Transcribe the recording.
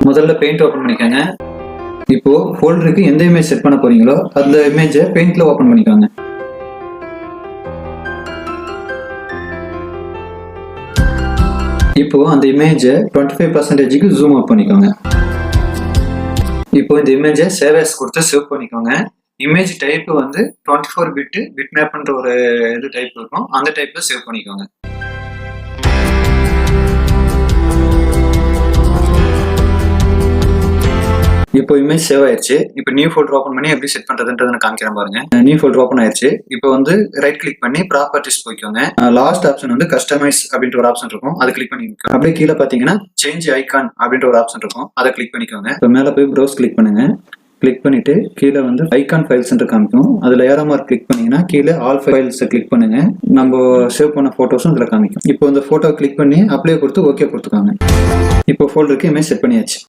முதல்ல paint open பண்ணிக்கோங்க. இப்போ ஃபோல்டருக்கு எந்த இமேஜ் செட் பண்ண போறீங்களோ அந்த இமேஜை பெயிண்ட்ல ஓபன் பண்ணிக்கோங்க. இப்போ அந்த இமேஜை 25% ஜூம் அப் பண்ணிக்கோங்க. இப்போ இந்த இமேஜை சேவ் as கொடுத்து சேவ் பண்ணிக்கோங்க. இமேஜ் டைப் வந்து 24 பிட் மேப்ன்ற ஒரு இது டைப் இருக்கும். அந்த டைப்ல சேவ் பண்ணிக்கோங்க. இப்போ இமேஜ் சேவ் ஆயிடுச்சு. இப்போ நியூ ஃபோல்டர் ஓபன் பண்ணி எப்படி செட் பண்றதுன்றத நான் காமிக்கிறேன் பாருங்க. நியூ ஃபோல்டர் ஓபன் ஆயிடுச்சு. இப்போ வந்து ரைட் கிளிக் பண்ணி ப்ராப்பர்ட்டிஸ் போய்க்கோங்க. லாஸ்ட் ஆப்ஷன் வந்து கஸ்டமைஸ் அப்படின்ற ஒரு ஆப்ஷன் இருக்கும். அதை கிளிக் பண்ணிக்கோங்க. அப்படியே கீழே பாத்தீங்கன்னா சேஞ்ச் ஐகான் அப்படின்ற ஒரு ஆப்ஷன் இருக்கும். அதை கிளிக் பண்ணிக்கோங்க. இப்போ மேல போய் ப்ரௌஸ் கிளிக் பண்ணுங்க. கிளிக் பண்ணிட்டு கீழே வந்து ஐகான் ஃபைல்ஸ் காமிக்கும். அதுல ஏரோ மார்க் கிளிக் பண்ணீங்கன்னா கீழே ஆல் ஃபைல்ஸ் கிளிக் பண்ணுங்க. நம்ம சேவ் பண்ண போட்டோஸும் இதுல காமிக்கும். இப்போ இந்த போட்டோ கிளிக் பண்ணி அப்ளை கொடுத்து ஓகே கொடுத்துக்காங்க. இப்போ ஃபோல்டருக்கு இமேஜ் செட் பண்ணியாச்சு.